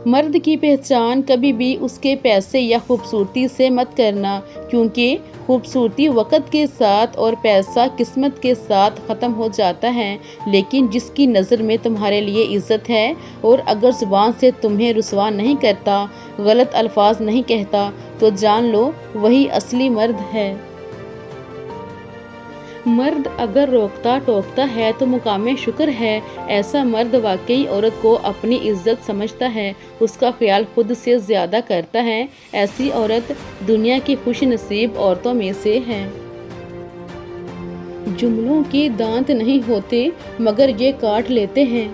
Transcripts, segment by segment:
مرد کی پہچان کبھی بھی اس کے پیسے یا خوبصورتی سے مت کرنا، کیونکہ خوبصورتی وقت کے ساتھ اور پیسہ قسمت کے ساتھ ختم ہو جاتا ہے، لیکن جس کی نظر میں تمہارے لیے عزت ہے اور اگر زبان سے تمہیں رسوا نہیں کرتا، غلط الفاظ نہیں کہتا، تو جان لو وہی اصلی مرد ہے۔ مرد اگر روکتا ٹوکتا ہے تو مقام شکر ہے، ایسا مرد واقعی عورت کو اپنی عزت سمجھتا ہے، اس کا خیال خود سے زیادہ کرتا ہے، ایسی عورت دنیا کی خوش نصیب عورتوں میں سے ہے۔ جملوں کے دانت نہیں ہوتے مگر یہ کاٹ لیتے ہیں۔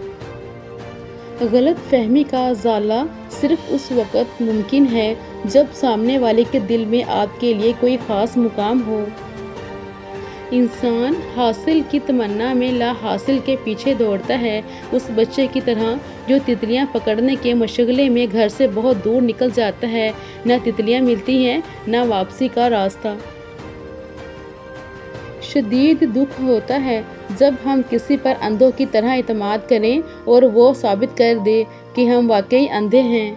غلط فہمی کا ازالہ صرف اس وقت ممکن ہے جب سامنے والے کے دل میں آپ کے لیے کوئی خاص مقام ہو۔ انسان حاصل کی تمنا میں لا حاصل کے پیچھے دوڑتا ہے، اس بچے کی طرح جو تتلیاں پکڑنے کے مشغلے میں گھر سے بہت دور نکل جاتا ہے، نہ تتلیاں ملتی ہیں نہ واپسی کا راستہ۔ شدید دکھ ہوتا ہے جب ہم کسی پر اندھوں کی طرح اعتماد کریں اور وہ ثابت کر دے کہ ہم واقعی اندھے ہیں۔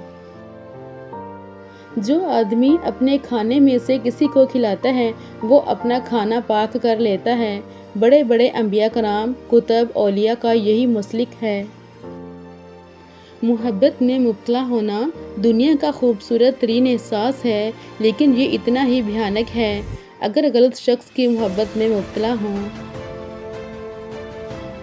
جو آدمی اپنے کھانے میں سے کسی کو کھلاتا ہے وہ اپنا کھانا پاک کر لیتا ہے۔ بڑے بڑے انبیاء کرام، کتب، اولیاء کا یہی مسلک ہے۔ محبت میں مبتلا ہونا دنیا کا خوبصورت ترین احساس ہے، لیکن یہ اتنا ہی بھیانک ہے اگر غلط شخص کی محبت میں مبتلا ہوں۔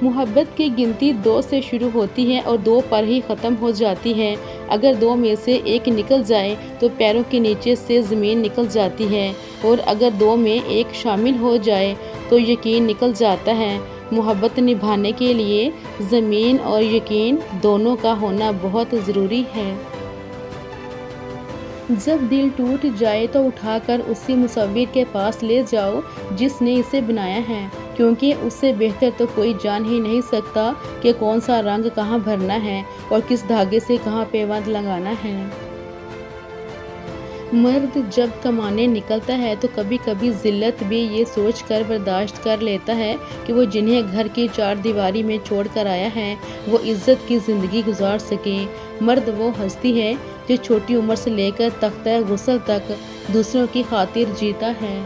محبت کی گنتی 2 سے شروع ہوتی ہے اور 2 پر ہی ختم ہو جاتی ہے۔ اگر 2 میں سے ایک نکل جائے تو پیروں کے نیچے سے زمین نکل جاتی ہے، اور اگر 2 میں ایک شامل ہو جائے تو یقین نکل جاتا ہے۔ محبت نبھانے کے لیے زمین اور یقین دونوں کا ہونا بہت ضروری ہے۔ جب دل ٹوٹ جائے تو اٹھا کر اسی مصور کے پاس لے جاؤ جس نے اسے بنایا ہے، کیونکہ اس سے بہتر تو کوئی جان ہی نہیں سکتا کہ کون سا رنگ کہاں بھرنا ہے اور کس دھاگے سے کہاں پیوند لگانا ہے۔ مرد جب کمانے نکلتا ہے تو کبھی کبھی ذلت بھی یہ سوچ کر برداشت کر لیتا ہے کہ وہ جنہیں گھر کی 4 دیواری میں چھوڑ کر آیا ہے وہ عزت کی زندگی گزار سکے۔ مرد وہ ہستی ہے جو چھوٹی عمر سے لے کر تختہ غسل تک دوسروں کی خاطر جیتا ہے۔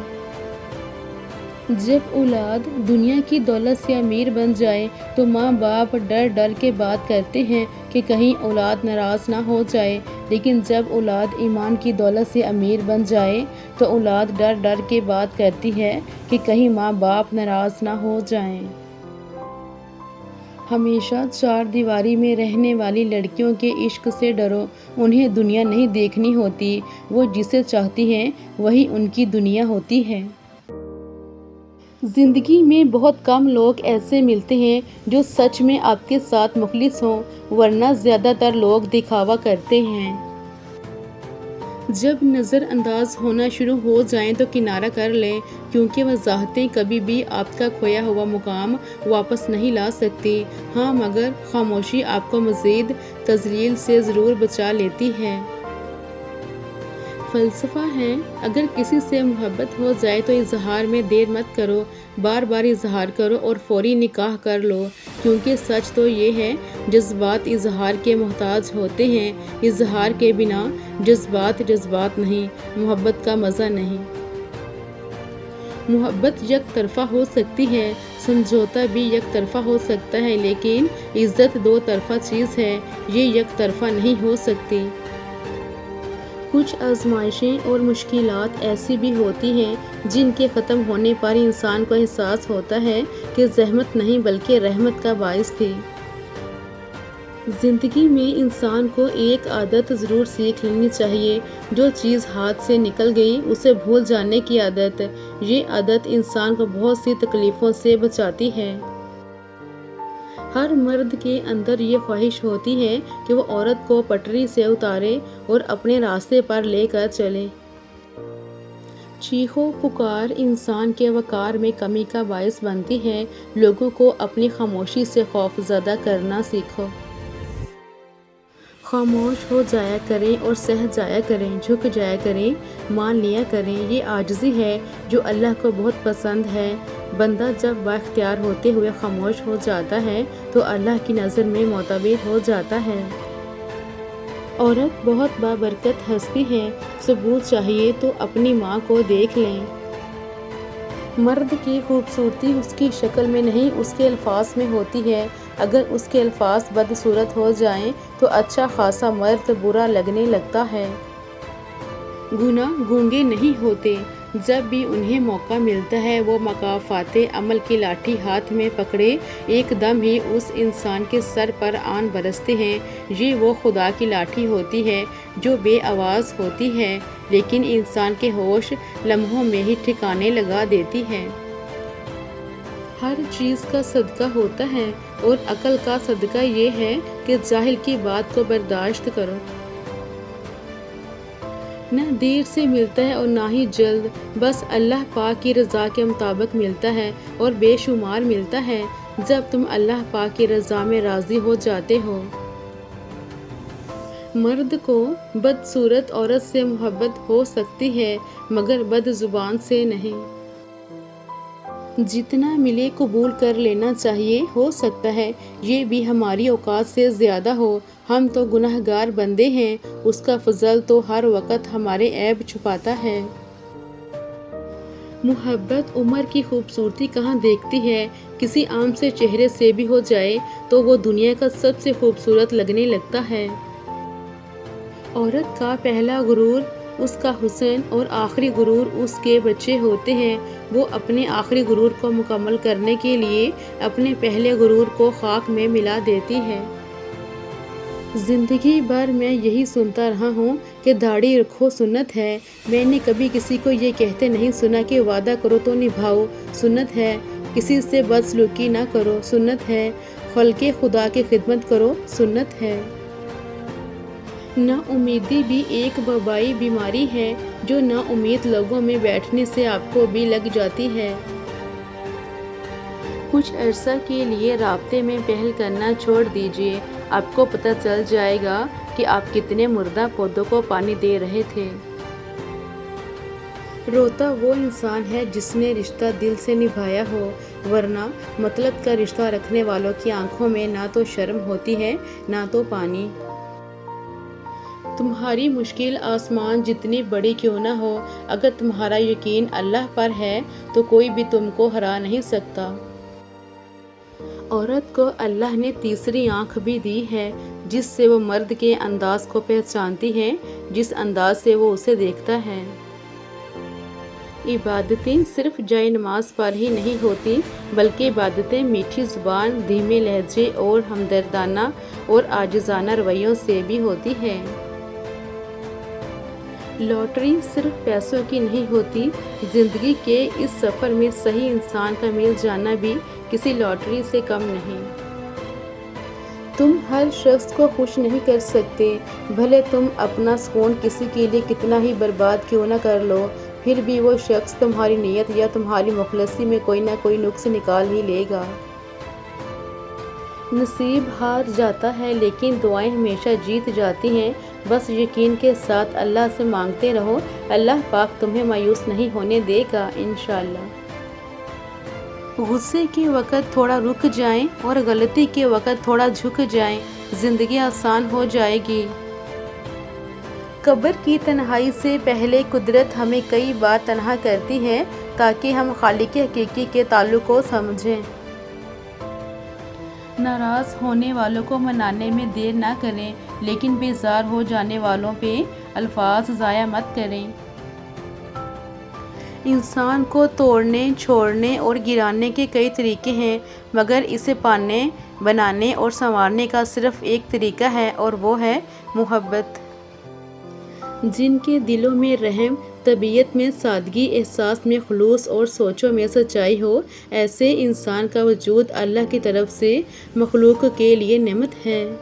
جب اولاد دنیا کی دولت سے امیر بن جائے تو ماں باپ ڈر ڈر کے بات کرتے ہیں کہ کہیں اولاد ناراض نہ ہو جائے، لیکن جب اولاد ایمان کی دولت سے امیر بن جائے تو اولاد ڈر ڈر کے بات کرتی ہے کہ کہیں ماں باپ ناراض نہ ہو جائیں۔ ہمیشہ 4 دیواری میں رہنے والی لڑکیوں کے عشق سے ڈرو، انہیں دنیا نہیں دیکھنی ہوتی، وہ جسے چاہتی ہیں وہی ان کی دنیا ہوتی ہے۔ زندگی میں بہت کم لوگ ایسے ملتے ہیں جو سچ میں آپ کے ساتھ مخلص ہوں، ورنہ زیادہ تر لوگ دکھاوا کرتے ہیں۔ جب نظر انداز ہونا شروع ہو جائیں تو کنارہ کر لیں، کیونکہ وضاحتیں کبھی بھی آپ کا کھویا ہوا مقام واپس نہیں لا سکتی۔ ہاں مگر خاموشی آپ کو مزید تذلیل سے ضرور بچا لیتی ہے۔ فلسفہ ہے، اگر کسی سے محبت ہو جائے تو اظہار میں دیر مت کرو، بار بار اظہار کرو اور فوری نکاح کر لو، کیونکہ سچ تو یہ ہے جذبات اظہار کے محتاج ہوتے ہیں، اظہار کے بنا جذبات جذبات نہیں، محبت کا مزہ نہیں۔ محبت یک طرفہ ہو سکتی ہے، سمجھوتا بھی یک طرفہ ہو سکتا ہے، لیکن عزت 2 طرفہ چیز ہے، یہ یک طرفہ نہیں ہو سکتی۔ کچھ آزمائشیں اور مشکلات ایسی بھی ہوتی ہیں جن کے ختم ہونے پر انسان کو احساس ہوتا ہے کہ زحمت نہیں بلکہ رحمت کا باعث تھی۔ زندگی میں انسان کو ایک عادت ضرور سیکھ لینی چاہیے، جو چیز ہاتھ سے نکل گئی اسے بھول جانے کی عادت۔ یہ عادت انسان کو بہت سی تکلیفوں سے بچاتی ہے۔ ہر مرد کے اندر یہ خواہش ہوتی ہے کہ وہ عورت کو پٹری سے اتارے اور اپنے راستے پر لے کر چلے۔ چیخو پکار انسان کے وقار میں کمی کا باعث بنتی ہے۔ لوگوں کو اپنی خاموشی سے خوف زدہ کرنا سیکھو۔ خاموش ہو جایا کریں اور سہ جایا کریں، جھک جایا کریں، مان لیا کریں، یہ عاجزی ہے جو اللہ کو بہت پسند ہے۔ بندہ جب بااختیار ہوتے ہوئے خاموش ہو جاتا ہے تو اللہ کی نظر میں معتبر ہو جاتا ہے۔ عورت بہت بابرکت ہستی ہے، ثبوت چاہیے تو اپنی ماں کو دیکھ لیں۔ مرد کی خوبصورتی اس کی شکل میں نہیں، اس کے الفاظ میں ہوتی ہے۔ اگر اس کے الفاظ بدصورت ہو جائیں تو اچھا خاصا مرد برا لگنے لگتا ہے۔ گناہ گونگے نہیں ہوتے، جب بھی انہیں موقع ملتا ہے وہ مکافات عمل کی لاٹھی ہاتھ میں پکڑے ایک دم ہی اس انسان کے سر پر آن برستے ہیں۔ یہ وہ خدا کی لاٹھی ہوتی ہے جو بے آواز ہوتی ہے لیکن انسان کے ہوش لمحوں میں ہی ٹھکانے لگا دیتی ہے۔ ہر چیز کا صدقہ ہوتا ہے اور عقل کا صدقہ یہ ہے کہ جاہل کی بات کو برداشت کرو۔ نہ دیر سے ملتا ہے اور نہ ہی جلد، بس اللہ پاک کی رضا کے مطابق ملتا ہے اور بے شمار ملتا ہے جب تم اللہ پاک کی رضا میں راضی ہو جاتے ہو۔ مرد کو بدصورت عورت سے محبت ہو سکتی ہے مگر بد زبان سے نہیں۔ جتنا ملے قبول کر لینا چاہیے، ہو سکتا ہے یہ بھی ہماری اوقات سے زیادہ ہو، ہم تو گناہ گار بندے ہیں، اس کا فضل تو ہر وقت ہمارے عیب چھپاتا ہے۔ محبت عمر کی خوبصورتی کہاں دیکھتی ہے، کسی عام سے چہرے سے بھی ہو جائے تو وہ دنیا کا سب سے خوبصورت لگنے لگتا ہے۔ عورت کا پہلا غرور اس کا حسن اور آخری غرور اس کے بچے ہوتے ہیں۔ وہ اپنے آخری غرور کو مکمل کرنے کے لیے اپنے پہلے غرور کو خاک میں ملا دیتی ہے۔ زندگی بھر میں یہی سنتا رہا ہوں کہ داڑھی رکھو سنت ہے، میں نے کبھی کسی کو یہ کہتے نہیں سنا کہ وعدہ کرو تو نبھاؤ، سنت ہے، کسی سے بدسلوکی نہ کرو، سنت ہے، خلق خدا کی خدمت کرو، سنت ہے۔ نا امیدی بھی ایک وبائی بیماری ہے جو نا امید لوگوں میں بیٹھنے سے آپ کو بھی لگ جاتی ہے۔ کچھ عرصہ کے لیے رابطے میں پہل کرنا چھوڑ دیجیے، آپ کو پتہ چل جائے گا کہ آپ کتنے مردہ پودوں کو پانی دے رہے تھے۔ روتا وہ انسان ہے جس نے رشتہ دل سے نبھایا ہو، ورنہ مطلب کا رشتہ رکھنے والوں کی آنکھوں میں نہ تو شرم ہوتی ہے نہ تو پانی۔ تمہاری مشکل آسمان جتنی بڑی کیوں نہ ہو، اگر تمہارا یقین اللہ پر ہے تو کوئی بھی تم کو ہرا نہیں سکتا۔ عورت کو اللہ نے تیسری آنکھ بھی دی ہے جس سے وہ مرد کے انداز کو پہچانتی ہے، جس انداز سے وہ اسے دیکھتا ہے۔ عبادتیں صرف جائے نماز پر ہی نہیں ہوتی بلکہ عبادتیں میٹھی زبان، دھیمے لہجے اور ہمدردانہ اور عاجزانہ رویوں سے بھی ہوتی ہے۔ لاٹری صرف پیسوں کی نہیں ہوتی، زندگی کے اس سفر میں صحیح انسان کا مل جانا بھی کسی لاٹری سے کم نہیں۔ تم ہر شخص کو خوش نہیں کر سکتے، بھلے تم اپنا سکون کسی کے لیے کتنا ہی برباد کیوں نہ کر لو، پھر بھی وہ شخص تمہاری نیت یا تمہاری مخلصی میں کوئی نہ کوئی نقص نکال ہی لے گا۔ نصیب ہار جاتا ہے لیکن دعائیں ہمیشہ جیت جاتی ہیں، بس یقین کے ساتھ اللہ سے مانگتے رہو، اللہ پاک تمہیں مایوس نہیں ہونے دے گا انشاءاللہ۔ غصے کے وقت تھوڑا رک جائیں اور غلطی کے وقت تھوڑا جھک جائیں، زندگی آسان ہو جائے گی۔ قبر کی تنہائی سے پہلے قدرت ہمیں کئی بار تنہا کرتی ہے تاکہ ہم خالق حقیقی کے تعلق کو سمجھیں۔ ناراض ہونے والوں کو منانے میں دیر نہ کریں لیکن بیزار ہو جانے والوں پہ الفاظ ضائع مت کریں۔ انسان کو توڑنے، چھوڑنے اور گرانے کے کئی طریقے ہیں مگر اسے پانے، بنانے اور سنوارنے کا صرف ایک طریقہ ہے اور وہ ہے محبت۔ جن کے دلوں میں رحم، طبیعت میں سادگی، احساس میں خلوص اور سوچوں میں سچائی ہو، ایسے انسان کا وجود اللہ کی طرف سے مخلوق کے لیے نعمت ہے۔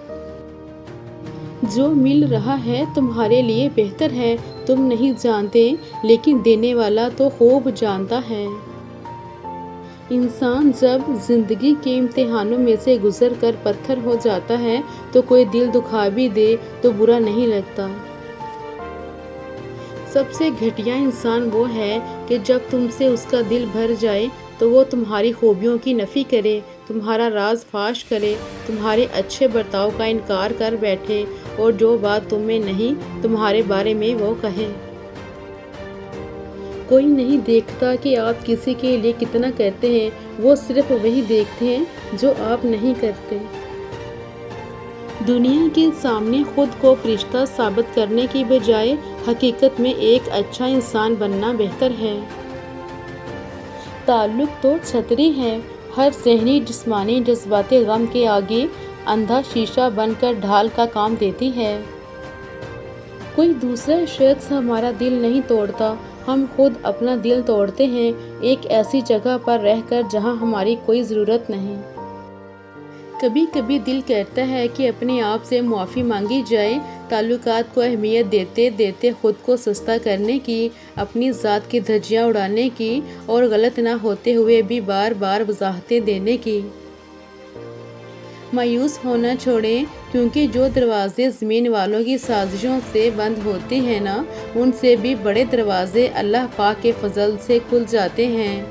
جو مل رہا ہے تمہارے لیے بہتر ہے، تم نہیں جانتے لیکن دینے والا تو خوب جانتا ہے۔ انسان جب زندگی کے امتحانوں میں سے گزر کر پتھر ہو جاتا ہے تو کوئی دل دکھا بھی دے تو برا نہیں لگتا۔ سب سے گھٹیا انسان وہ ہے کہ جب تم سے اس کا دل بھر جائے تو وہ تمہاری خوبیوں کی نفی کرے، تمہارا راز فاش کرے، تمہارے اچھے برتاؤ کا انکار کر بیٹھے اور جو بات تم میں نہیں تمہارے بارے میں وہ کہے۔ کوئی نہیں دیکھتا کہ آپ کسی کے لیے کتنا کرتے ہیں، وہ صرف وہی دیکھتے ہیں جو آپ نہیں کرتے۔ دنیا کے سامنے خود کو فرشتہ ثابت کرنے کی بجائے حقیقت میں ایک اچھا انسان بننا بہتر ہے۔ تعلق تو چھتری ہے، ہر ذہنی جسمانی جذباتی غم کے آگے اندھا شیشہ بن کر ڈھال کا کام دیتی ہے۔ کوئی دوسرا شخص ہمارا دل نہیں توڑتا، ہم خود اپنا دل توڑتے ہیں، ایک ایسی جگہ پر رہ کر جہاں ہماری کوئی ضرورت نہیں۔ کبھی کبھی دل کرتا ہے کہ اپنے آپ سے معافی مانگی جائے، تعلقات کو اہمیت دیتے دیتے خود کو سستا کرنے کی، اپنی ذات کی دھجیاں اڑانے کی اور غلط نہ ہوتے ہوئے بھی بار بار وضاحتیں دینے کی۔ مایوس ہونا چھوڑیں، کیونکہ جو دروازے زمین والوں کی سازشوں سے بند ہوتے ہیں نا، ان سے بھی بڑے دروازے اللہ پاک کے فضل سے کھل جاتے ہیں۔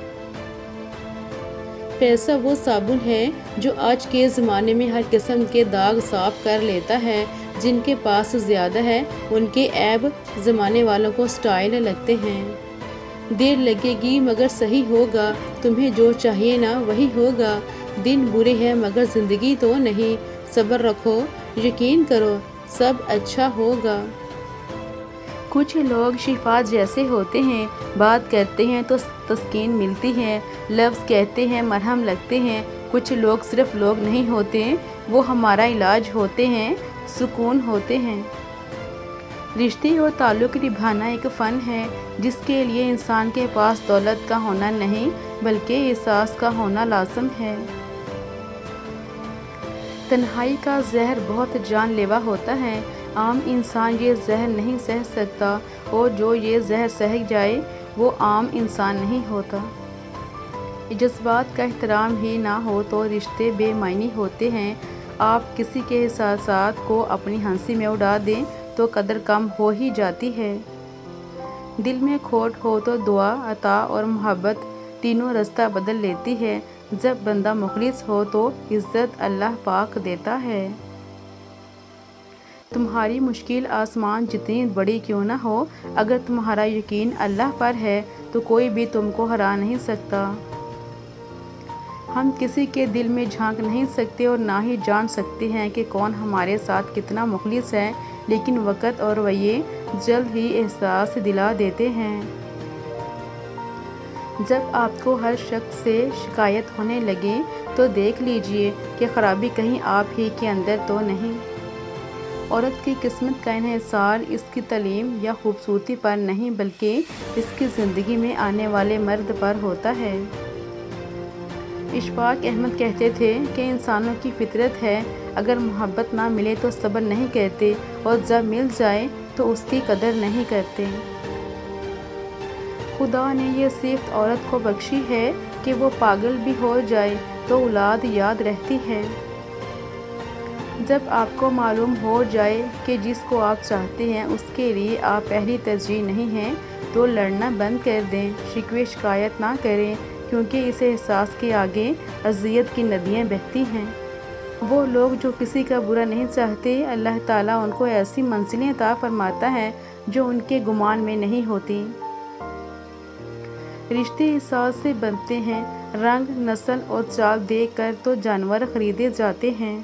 پیسہ وہ صابن ہے جو آج کے زمانے میں ہر قسم کے داغ صاف کر لیتا ہے۔ جن کے پاس زیادہ ہے ان کے عیب زمانے والوں کو سٹائل لگتے ہیں۔ دیر لگے گی مگر صحیح ہوگا، تمہیں جو چاہیے نا وہی ہوگا۔ دن برے ہیں مگر زندگی تو نہیں، صبر رکھو، یقین کرو، سب اچھا ہوگا۔ کچھ لوگ شفا جیسے ہوتے ہیں، بات کرتے ہیں تو تسکین ملتی ہے، لفظ کہتے ہیں مرہم لگتے ہیں۔ کچھ لوگ صرف لوگ نہیں ہوتے، وہ ہمارا علاج ہوتے ہیں، سکون ہوتے ہیں۔ رشتے اور تعلق نبھانا ایک فن ہے جس کے لیے انسان کے پاس دولت کا ہونا نہیں بلکہ احساس کا ہونا لازم ہے۔ تنہائی کا زہر بہت جان لیوا ہوتا ہے، عام انسان یہ زہر نہیں سہ سکتا، اور جو یہ زہر سہ جائے وہ عام انسان نہیں ہوتا۔ جذبات کا احترام ہی نہ ہو تو رشتے بے معنی ہوتے ہیں۔ آپ کسی کے احساسات کو اپنی ہنسی میں اڑا دیں تو قدر کم ہو ہی جاتی ہے۔ دل میں کھوٹ ہو تو دعا، عطا اور محبت تینوں رستہ بدل لیتی ہے۔ جب بندہ مخلص ہو تو عزت اللہ پاک دیتا ہے۔ تمہاری مشکل آسمان جتنی بڑی کیوں نہ ہو، اگر تمہارا یقین اللہ پر ہے تو کوئی بھی تم کو ہرا نہیں سکتا۔ ہم کسی کے دل میں جھانک نہیں سکتے اور نہ ہی جان سکتے ہیں کہ کون ہمارے ساتھ کتنا مخلص ہے، لیکن وقت اور رویے جلد ہی احساس دلا دیتے ہیں۔ جب آپ کو ہر شخص سے شکایت ہونے لگے تو دیکھ لیجئے کہ خرابی کہیں آپ ہی کے اندر تو نہیں۔ عورت کی قسمت کا انحصار اس کی تعلیم یا خوبصورتی پر نہیں بلکہ اس کی زندگی میں آنے والے مرد پر ہوتا ہے۔ اشفاق احمد کہتے تھے کہ انسانوں کی فطرت ہے، اگر محبت نہ ملے تو صبر نہیں کرتے، اور جب مل جائے تو اس کی قدر نہیں کرتے۔ خدا نے یہ صفت عورت کو بخشی ہے کہ وہ پاگل بھی ہو جائے تو اولاد یاد رہتی ہے۔ جب آپ کو معلوم ہو جائے کہ جس کو آپ چاہتے ہیں اس کے لیے آپ پہلی ترجیح نہیں ہیں تو لڑنا بند کر دیں، شکوے شکایت نہ کریں، کیونکہ اس احساس کے آگے اذیت کی ندیاں بہتی ہیں۔ وہ لوگ جو کسی کا برا نہیں چاہتے، اللہ تعالیٰ ان کو ایسی منزلیں عطا فرماتا ہے جو ان کے گمان میں نہیں ہوتی۔ رشتے احساس سے بنتے ہیں، رنگ، نسل اور چال دیکھ کر تو جانور خریدے جاتے ہیں۔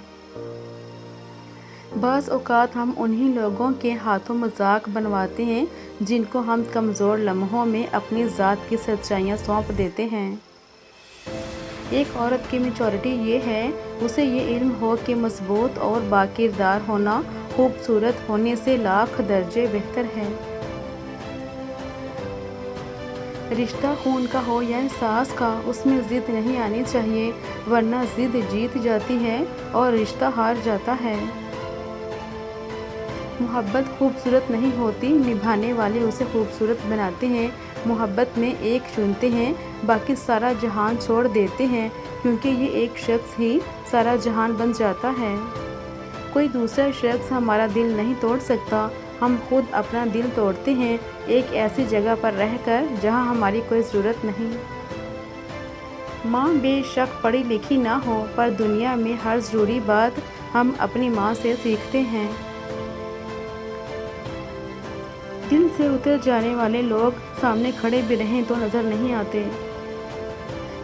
بعض اوقات ہم انہی لوگوں کے ہاتھوں مذاق بنواتے ہیں جن کو ہم کمزور لمحوں میں اپنی ذات کی سچائیاں سونپ دیتے ہیں۔ ایک عورت کی میچورٹی یہ ہے، اسے یہ علم ہو کہ مضبوط اور باکردار ہونا خوبصورت ہونے سے لاکھ درجے بہتر ہے۔ رشتہ خون کا ہو یا احساس کا، اس میں ضد نہیں آنی چاہیے، ورنہ ضد جیت جاتی ہے اور رشتہ ہار جاتا ہے۔ محبت خوبصورت نہیں ہوتی، نبھانے والے اسے خوبصورت بناتے ہیں۔ محبت میں ایک چنتے ہیں، باقی سارا جہان چھوڑ دیتے ہیں، کیونکہ یہ ایک شخص ہی سارا جہان بن جاتا ہے۔ کوئی دوسرا شخص ہمارا دل نہیں توڑ سکتا، ہم خود اپنا دل توڑتے ہیں، ایک ایسی جگہ پر رہ کر جہاں ہماری کوئی ضرورت نہیں۔ ماں بے شک پڑھی لکھی نہ ہو، پر دنیا میں ہر ضروری بات ہم اپنی ماں سے سیکھتے ہیں۔ دل سے اتر جانے والے لوگ سامنے کھڑے بھی رہیں تو نظر نہیں آتے۔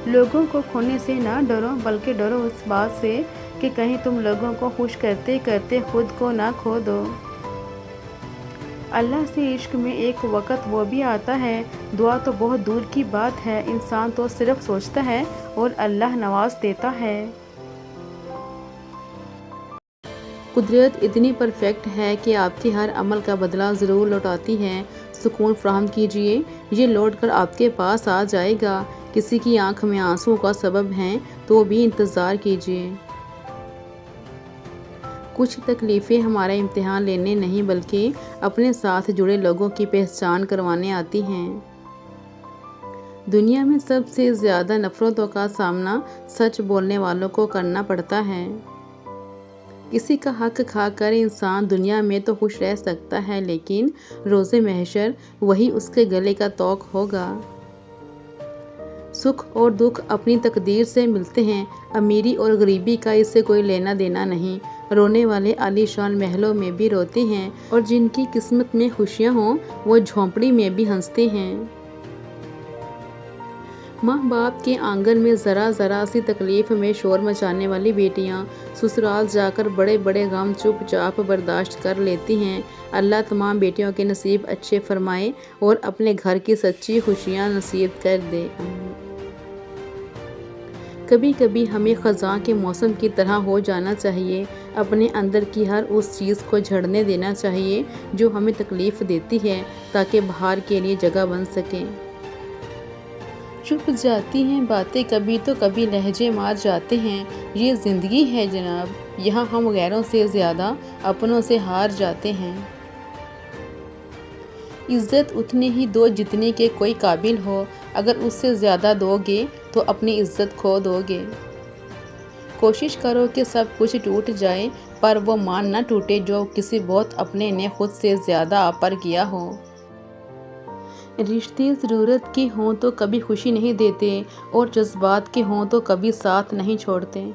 لوگوں کو کھونے سے نہ ڈرو، بلکہ ڈرو اس بات سے کہ کہیں تم لوگوں کو خوش کرتے کرتے خود کو نہ کھو دو۔ اللہ سے عشق میں ایک وقت وہ بھی آتا ہے، دعا تو بہت دور کی بات ہے، انسان تو صرف سوچتا ہے اور اللہ نواز دیتا ہے۔ قدرت اتنی پرفیکٹ ہے کہ آپ کے ہر عمل کا بدلہ ضرور لوٹاتی ہے۔ سکون فراہم کیجیے، یہ لوٹ کر آپ کے پاس آ جائے گا۔ کسی کی آنکھ میں آنسو کا سبب ہیں تو بھی انتظار کیجیے۔ کچھ تکلیفیں ہمارا امتحان لینے نہیں بلکہ اپنے ساتھ جڑے لوگوں کی پہچان کروانے آتی ہیں۔ دنیا میں سب سے زیادہ نفرتوں کا سامنا سچ بولنے والوں کو کرنا پڑتا ہے۔ کسی کا حق کھا کر انسان دنیا میں تو خوش رہ سکتا ہے، لیکن روز محشر وہی اس کے گلے کا طوق ہوگا۔ سکھ اور دکھ اپنی تقدیر سے ملتے ہیں، امیری اور غریبی کا اس سے کوئی لینا دینا نہیں۔ رونے والے عالی شان محلوں میں بھی روتے ہیں، اور جن کی قسمت میں خوشیاں ہوں وہ جھونپڑی میں بھی ہنستے ہیں۔ ماں باپ کے آنگن میں ذرا ذرا سی تکلیف میں شور مچانے والی بیٹیاں سسرال جا کر بڑے بڑے غم چپ چاپ برداشت کر لیتی ہیں۔ اللہ تمام بیٹیوں کے نصیب اچھے فرمائے اور اپنے گھر کی سچی خوشیاں نصیب کر دے۔ کبھی کبھی ہمیں خزاں کے موسم کی طرح ہو جانا چاہیے، اپنے اندر کی ہر اس چیز کو جھڑنے دینا چاہیے جو ہمیں تکلیف دیتی ہے، تاکہ بہار کے لیے جگہ بن سکے۔ چھپ جاتی ہیں باتیں کبھی تو کبھی لہجے مار جاتے ہیں، یہ زندگی ہے جناب، یہاں ہم غیروں سے زیادہ اپنوں سے ہار جاتے ہیں۔ عزت اتنی ہی دو جتنی کہ کوئی قابل ہو، اگر اس سے زیادہ دو گے تو اپنی عزت کھو دو گے۔ کوشش کرو کہ سب کچھ ٹوٹ جائے، پر وہ مان نہ ٹوٹے جو کسی بہت اپنے نے خود سے زیادہ آپ پر کیا ہو۔ رشتے ضرورت کے ہوں تو کبھی خوشی نہیں دیتے، اور جذبات کے ہوں تو کبھی ساتھ نہیں چھوڑتے۔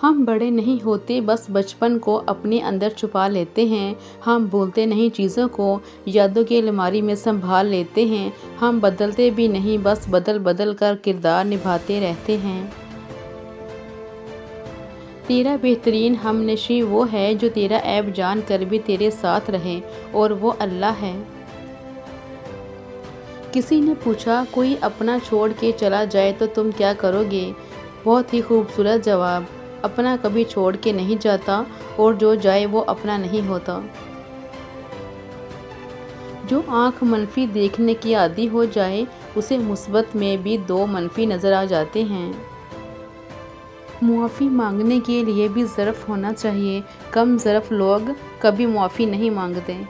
ہم بڑے نہیں ہوتے، بس بچپن کو اپنے اندر چھپا لیتے ہیں۔ ہم بھولتے نہیں چیزوں کو، یادوں کی الماری میں سنبھال لیتے ہیں۔ ہم بدلتے بھی نہیں، بس بدل بدل کر کردار نبھاتے رہتے ہیں۔ تیرا بہترین ہم نشیں وہ ہے جو تیرا عیب جان کر بھی تیرے ساتھ رہے، اور وہ اللہ ہے۔ کسی نے پوچھا کوئی اپنا چھوڑ کے چلا جائے تو تم کیا کرو گے؟ بہت ہی خوبصورت جواب، اپنا کبھی چھوڑ کے نہیں جاتا، اور جو جائے وہ اپنا نہیں ہوتا۔ جو آنکھ منفی دیکھنے کی عادی ہو جائے اسے مثبت میں بھی دو منفی نظر آ جاتے ہیں۔ معافی مانگنے کے لیے بھی ظرف ہونا چاہیے، کم ظرف لوگ کبھی معافی نہیں مانگتے۔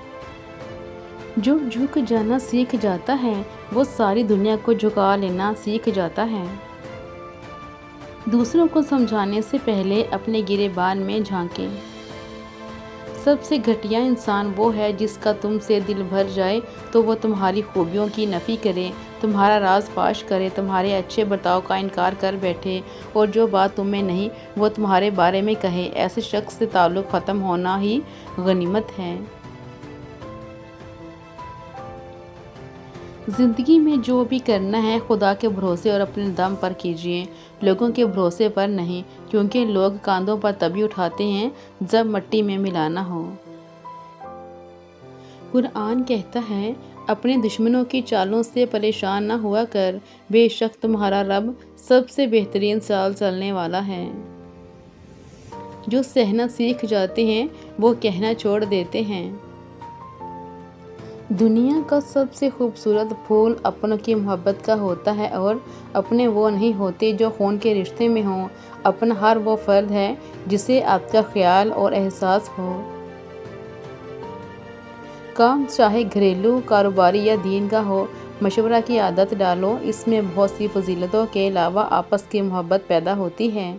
جو جھک جانا سیکھ جاتا ہے وہ ساری دنیا کو جھکا لینا سیکھ جاتا ہے۔ دوسروں کو سمجھانے سے پہلے اپنے گریبان میں جھانکیں۔ سب سے گھٹیا انسان وہ ہے جس کا تم سے دل بھر جائے تو وہ تمہاری خوبیوں کی نفی کرے، تمہارا راز فاش کرے، تمہارے اچھے برتاؤ کا انکار کر بیٹھے، اور جو بات تم میں نہیں وہ تمہارے بارے میں کہے۔ ایسے شخص سے تعلق ختم ہونا ہی غنیمت ہے۔ زندگی میں جو بھی کرنا ہے خدا کے بھروسے اور اپنے دم پر کیجیے، لوگوں کے بھروسے پر نہیں، کیونکہ لوگ کاندھوں پر تبھی اٹھاتے ہیں جب مٹی میں ملانا ہو۔ قرآن کہتا ہے اپنے دشمنوں کی چالوں سے پریشان نہ ہوا کر، بے شک تمہارا رب سب سے بہترین چال چلنے والا ہے۔ جو سہنا سیکھ جاتے ہیں وہ کہنا چھوڑ دیتے ہیں۔ دنیا کا سب سے خوبصورت پھول اپنوں کی محبت کا ہوتا ہے، اور اپنے وہ نہیں ہوتے جو خون کے رشتے میں ہوں۔ اپنا ہر وہ فرد ہے جسے آپ کا خیال اور احساس ہو۔ کام چاہے گھریلو، کاروباری یا دین کا ہو، مشورہ کی عادت ڈالو، اس میں بہت سی فضیلتوں کے علاوہ آپس کی محبت پیدا ہوتی ہے۔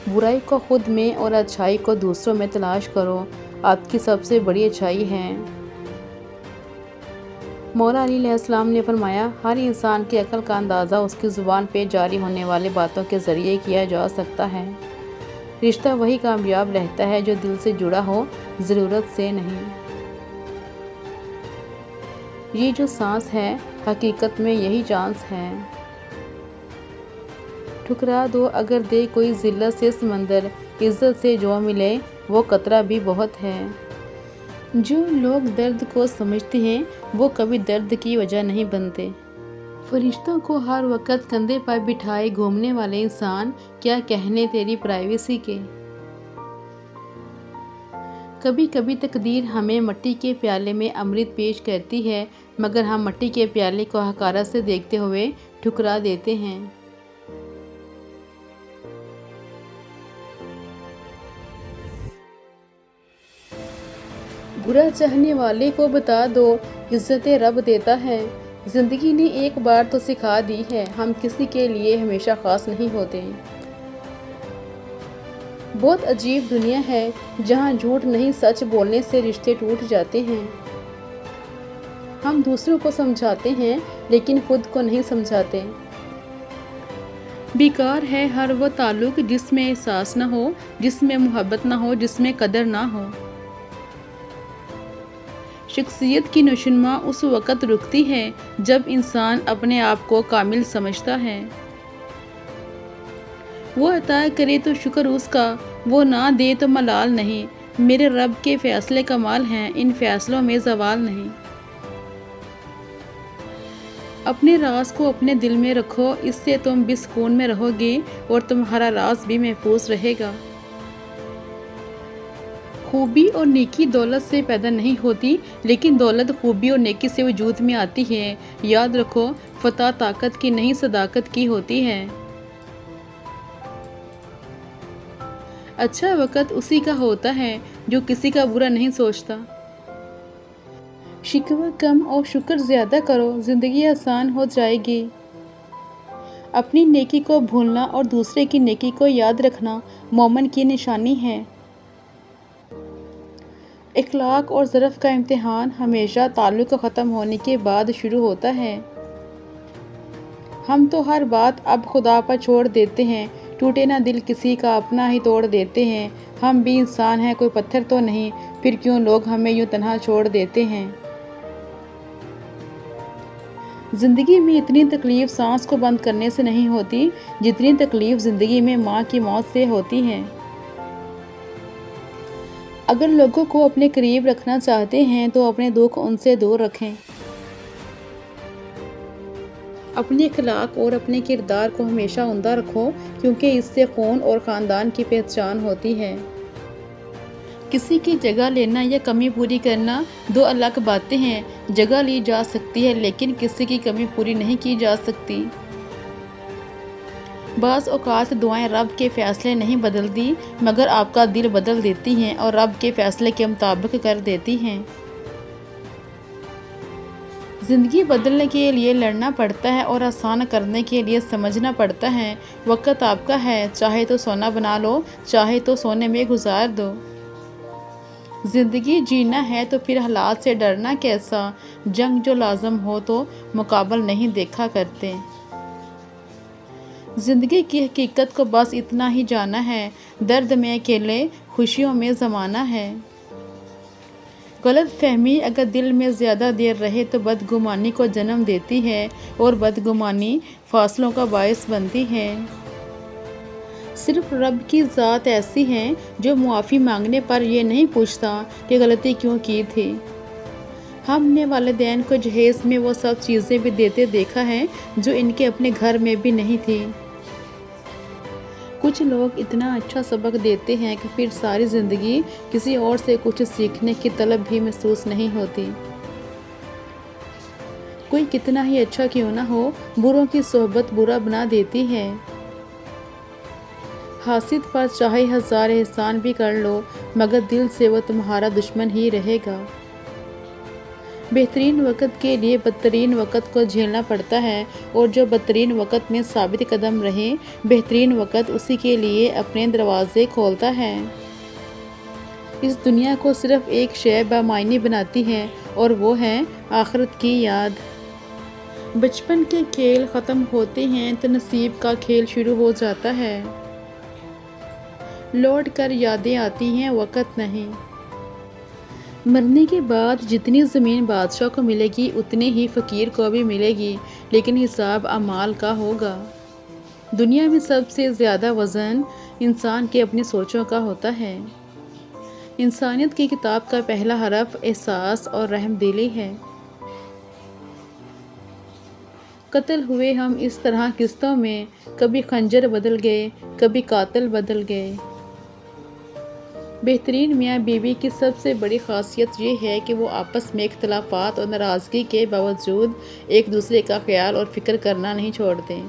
برائی کو خود میں اور اچھائی کو دوسروں میں تلاش کرو، آپ کی سب سے بڑی اچھائی ہے۔ مولا علی علیہ السلام نے فرمایا، ہر انسان کی عقل کا اندازہ اس کی زبان پہ جاری ہونے والی باتوں کے ذریعے کیا جا سکتا ہے۔ رشتہ وہی کامیاب رہتا ہے جو دل سے جڑا ہو، ضرورت سے نہیں۔ یہ جو سانس ہے، حقیقت میں یہی چانس ہے۔ ٹھکرا دو اگر دے کوئی ذلت سے سمندر، عزت سے جو ملے وہ قطرہ بھی بہت ہے۔ جو لوگ درد کو سمجھتے ہیں وہ کبھی درد کی وجہ نہیں بنتے۔ فرشتوں کو ہر وقت کندھے پر بٹھائے گھومنے والے انسان، کیا کہنے تیری پرائیویسی کے۔ کبھی کبھی تقدیر ہمیں مٹی کے پیالے میں امرت پیش کرتی ہے، مگر ہم مٹی کے پیالے کو حقارت سے دیکھتے ہوئے ٹھکرا دیتے ہیں۔ برا چاہنے والے کو بتا دو، عزت رب دیتا ہے۔ زندگی نے ایک بار تو سکھا دی ہے، ہم کسی کے لیے ہمیشہ خاص نہیں ہوتے۔ بہت عجیب دنیا ہے جہاں جھوٹ نہیں سچ بولنے سے رشتے ٹوٹ جاتے ہیں۔ ہم دوسروں کو سمجھاتے ہیں لیکن خود کو نہیں سمجھاتے۔ بیکار ہے ہر وہ تعلق جس میں احساس نہ ہو، جس میں محبت نہ ہو، جس میں قدر نہ ہو۔ شخصیت کی نشوونما اس وقت رکتی ہے جب انسان اپنے آپ کو کامل سمجھتا ہے۔ وہ عطا کرے تو شکر اس کا، وہ نہ دے تو ملال نہیں۔ میرے رب کے فیصلے کمال ہیں، ان فیصلوں میں زوال نہیں۔ اپنے راز کو اپنے دل میں رکھو، اس سے تم بھی سکون میں رہو گے اور تمہارا راز بھی محفوظ رہے گا۔ خوبی اور نیکی دولت سے پیدا نہیں ہوتی، لیکن دولت خوبی اور نیکی سے وجود میں آتی ہے۔ یاد رکھو، فتح طاقت کی نہیں صداقت کی ہوتی ہے۔ اچھا وقت اسی کا ہوتا ہے جو کسی کا برا نہیں سوچتا۔ شکوہ کم اور شکر زیادہ کرو، زندگی آسان ہو جائے گی۔ اپنی نیکی کو بھولنا اور دوسرے کی نیکی کو یاد رکھنا مومن کی نشانی ہے۔ اخلاق اور ظرف کا امتحان ہمیشہ تعلق ختم ہونے کے بعد شروع ہوتا ہے۔ ہم تو ہر بات اب خدا پر چھوڑ دیتے ہیں، ٹوٹے نہ دل کسی کا اپنا ہی توڑ دیتے ہیں۔ ہم بھی انسان ہیں، کوئی پتھر تو نہیں، پھر کیوں لوگ ہمیں یوں تنہا چھوڑ دیتے ہیں۔ زندگی میں اتنی تکلیف سانس کو بند کرنے سے نہیں ہوتی جتنی تکلیف زندگی میں ماں کی موت سے ہوتی ہے۔ اگر لوگوں کو اپنے قریب رکھنا چاہتے ہیں تو اپنے دکھ ان سے دور رکھیں۔ اپنے اخلاق اور اپنے کردار کو ہمیشہ عمدہ رکھو، کیونکہ اس سے خون اور خاندان کی پہچان ہوتی ہے۔ کسی کی جگہ لینا یا کمی پوری کرنا دو الگ باتیں ہیں۔ جگہ لی جا سکتی ہے لیکن کسی کی کمی پوری نہیں کی جا سکتی۔ بعض اوقات دعائیں رب کے فیصلے نہیں بدلتی، مگر آپ کا دل بدل دیتی ہیں اور رب کے فیصلے کے مطابق کر دیتی ہیں۔ زندگی بدلنے کے لیے لڑنا پڑتا ہے اور آسان کرنے کے لیے سمجھنا پڑتا ہے۔ وقت آپ کا ہے، چاہے تو سونا بنا لو، چاہے تو سونے میں گزار دو۔ زندگی جینا ہے تو پھر حالات سے ڈرنا کیسا، جنگ جو لازم ہو تو مقابل نہیں دیکھا کرتے۔ زندگی کی حقیقت کو بس اتنا ہی جانا ہے، درد میں اکیلے، خوشیوں میں زمانہ ہے۔ غلط فہمی اگر دل میں زیادہ دیر رہے تو بدگمانی کو جنم دیتی ہے اور بدگمانی فاصلوں کا باعث بنتی ہے۔ صرف رب کی ذات ایسی ہے جو معافی مانگنے پر یہ نہیں پوچھتا کہ غلطی کیوں کی تھی۔ ہم نے والدین کو جہیز میں وہ سب چیزیں بھی دیتے دیکھا ہے جو ان کے اپنے گھر میں بھی نہیں تھی۔ کچھ لوگ اتنا اچھا سبق دیتے ہیں کہ پھر ساری زندگی کسی اور سے کچھ سیکھنے کی طلب بھی محسوس نہیں ہوتی۔ کوئی کتنا ہی اچھا کیوں نہ ہو، بروں کی صحبت برا بنا دیتی ہے۔ حاسد پر چاہے ہزار احسان بھی کر لو، مگر دل سے وہ تمہارا دشمن ہی رہے گا۔ بہترین وقت کے لیے بدترین وقت کو جھیلنا پڑتا ہے، اور جو بدترین وقت میں ثابت قدم رہے، بہترین وقت اسی کے لیے اپنے دروازے کھولتا ہے۔ اس دنیا کو صرف ایک شے بامعنی بناتی ہے اور وہ ہے آخرت کی یاد۔ بچپن کے کھیل ختم ہوتے ہیں تو نصیب کا کھیل شروع ہو جاتا ہے۔ لوٹ کر یادیں آتی ہیں، وقت نہیں۔ مرنے کے بعد جتنی زمین بادشاہ کو ملے گی اتنی ہی فقیر کو بھی ملے گی، لیکن حساب اعمال کا ہوگا۔ دنیا میں سب سے زیادہ وزن انسان کے اپنی سوچوں کا ہوتا ہے۔ انسانیت کی کتاب کا پہلا حرف احساس اور رحم دلی ہے۔ قتل ہوئے ہم اس طرح قسطوں میں، کبھی خنجر بدل گئے، کبھی قاتل بدل گئے۔ بہترین میاں بیوی کی سب سے بڑی خاصیت یہ ہے کہ وہ آپس میں اختلافات اور ناراضگی کے باوجود ایک دوسرے کا خیال اور فکر کرنا نہیں چھوڑتے۔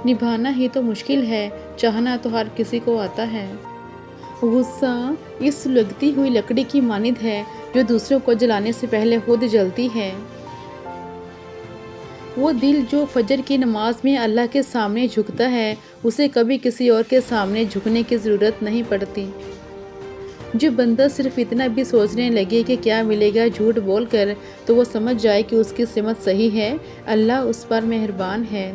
نبھانا ہی تو مشکل ہے، چاہنا تو ہر کسی کو آتا ہے۔ غصہ اس سلگتی ہوئی لکڑی کی مانند ہے جو دوسروں کو جلانے سے پہلے خود جلتی ہے۔ وہ دل جو فجر کی نماز میں اللہ کے سامنے جھکتا ہے، اسے کبھی کسی اور کے سامنے جھکنے کی ضرورت نہیں پڑتی۔ جو بندہ صرف اتنا بھی سوچنے لگے کہ کیا ملے گا جھوٹ بول کر، تو وہ سمجھ جائے کہ اس کی سمت صحیح ہے، اللہ اس پر مہربان ہے۔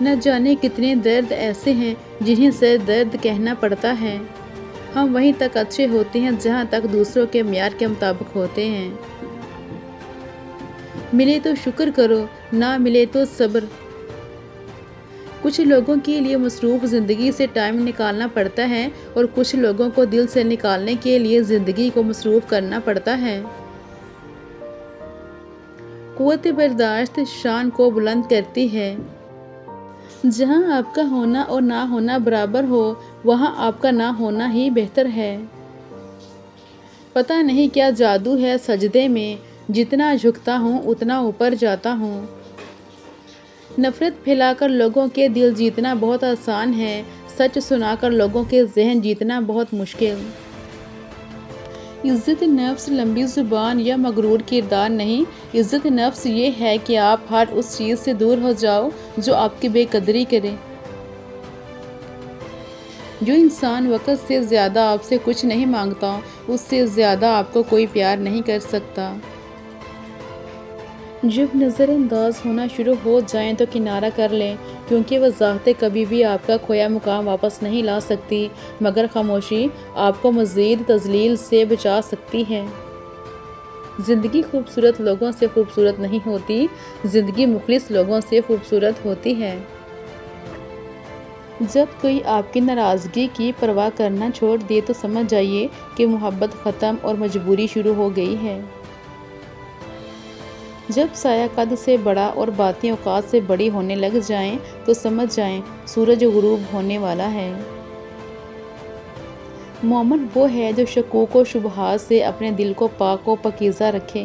نہ جانے کتنے درد ایسے ہیں جنہیں سر درد کہنا پڑتا ہے۔ ہم وہیں تک اچھے ہوتے ہیں جہاں تک دوسروں کے معیار کے مطابق ہوتے ہیں۔ ملے تو شکر کرو، نہ ملے تو صبر۔ کچھ لوگوں کے لیے مصروف زندگی سے ٹائم نکالنا پڑتا ہے اور کچھ لوگوں کو دل سے نکالنے کے لیے زندگی کو مصروف کرنا پڑتا ہے۔ قوت برداشت شان کو بلند کرتی ہے۔ جہاں آپ کا ہونا اور نہ ہونا برابر ہو، وہاں آپ کا نہ ہونا ہی بہتر ہے۔ پتہ نہیں کیا جادو ہے سجدے میں، جتنا جھکتا ہوں اتنا اوپر جاتا ہوں۔ نفرت پھیلا کر لوگوں کے دل جیتنا بہت آسان ہے، سچ سنا کر لوگوں کے ذہن جیتنا بہت مشکل۔ عزت نفس لمبی زبان یا مغرور کردار نہیں، عزت نفس یہ ہے کہ آپ ہر اس چیز سے دور ہو جاؤ جو آپ کی بے قدری کرے۔ جو انسان وقت سے زیادہ آپ سے کچھ نہیں مانگتا، اس سے زیادہ آپ کو کوئی پیار نہیں کر سکتا۔ جب نظر انداز ہونا شروع ہو جائیں تو کنارہ کر لیں، کیونکہ وضاحتیں کبھی بھی آپ کا کھویا مقام واپس نہیں لا سکتی، مگر خاموشی آپ کو مزید تذلیل سے بچا سکتی ہے۔ زندگی خوبصورت لوگوں سے خوبصورت نہیں ہوتی، زندگی مخلص لوگوں سے خوبصورت ہوتی ہے۔ جب کوئی آپ کی ناراضگی کی پرواہ کرنا چھوڑ دے تو سمجھ جائیے کہ محبت ختم اور مجبوری شروع ہو گئی ہے۔ جب سایہ قد سے بڑا اور باتیں اوقات سے بڑی ہونے لگ جائیں تو سمجھ جائیں سورج غروب ہونے والا ہے۔ مومن وہ ہے جو شکوک و شبہات سے اپنے دل کو پاک و پاکیزہ رکھے۔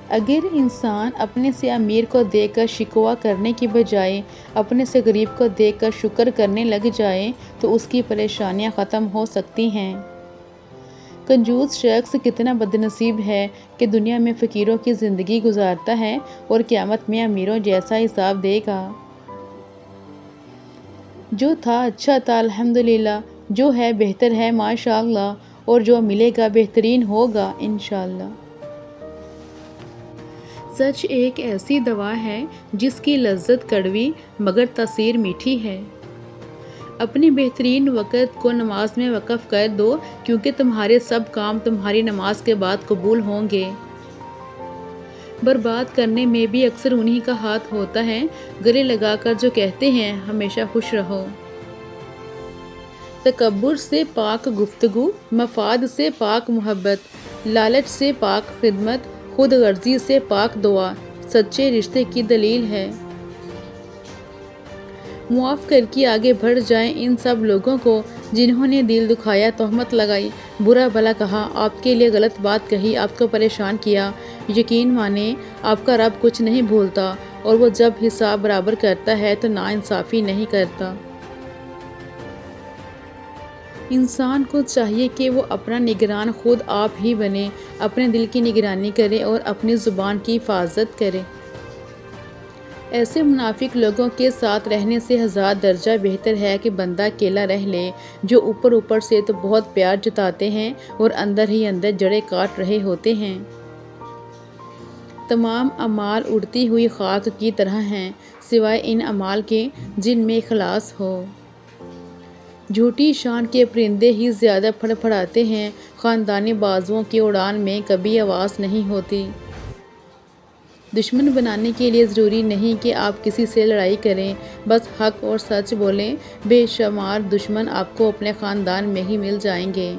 اگر انسان اپنے سے امیر کو دیکھ کر شکوہ کرنے کی بجائے اپنے سے غریب کو دیکھ کر شکر کرنے لگ جائے تو اس کی پریشانیاں ختم ہو سکتی ہیں۔ کنجوس شخص کتنا بدنصیب ہے کہ دنیا میں فقیروں کی زندگی گزارتا ہے اور قیامت میں امیروں جیسا حساب دے گا۔ جو تھا اچھا تھا الحمدللہ، جو ہے بہتر ہے ماشاءاللہ، اور جو ملے گا بہترین ہوگا انشاءاللہ۔ سچ ایک ایسی دوا ہے جس کی لذت کڑوی مگر تاثیر میٹھی ہے۔ اپنے بہترین وقت کو نماز میں وقف کر دو، کیونکہ تمہارے سب کام تمہاری نماز کے بعد قبول ہوں گے۔ برباد کرنے میں بھی اکثر انہی کا ہاتھ ہوتا ہے، گلے لگا کر جو کہتے ہیں ہمیشہ خوش رہو۔ تکبر سے پاک گفتگو، مفاد سے پاک محبت، لالچ سے پاک خدمت، خود غرضی سے پاک دعا سچے رشتے کی دلیل ہے۔ معاف کر کے آگے بڑھ جائیں ان سب لوگوں کو جنہوں نے دل دکھایا، تہمت لگائی، برا بھلا کہا، آپ کے لیے غلط بات کہی، آپ کو پریشان کیا۔ یقین مانیں آپ کا رب کچھ نہیں بھولتا، اور وہ جب حساب برابر کرتا ہے تو ناانصافی نہیں کرتا۔ انسان کو چاہیے کہ وہ اپنا نگران خود آپ ہی بنے، اپنے دل کی نگرانی کرے اور اپنی زبان کی حفاظت کرے۔ ایسے منافق لوگوں کے ساتھ رہنے سے ہزار درجہ بہتر ہے کہ بندہ اکیلا رہ لے، جو اوپر سے تو بہت پیار جتاتے ہیں اور اندر ہی اندر جڑیں کاٹ رہے ہوتے ہیں۔ تمام اعمال اڑتی ہوئی خاک کی طرح ہیں، سوائے ان اعمال کے جن میں اخلاص ہو۔ جھوٹی شان کے پرندے ہی زیادہ پھڑ پھڑاتے ہیں، خاندانی بازوؤں کی اڑان میں کبھی آواز نہیں ہوتی۔ دشمن بنانے کے لیے ضروری نہیں کہ آپ کسی سے لڑائی کریں، بس حق اور سچ بولیں، بے شمار دشمن آپ کو اپنے خاندان میں ہی مل جائیں گے۔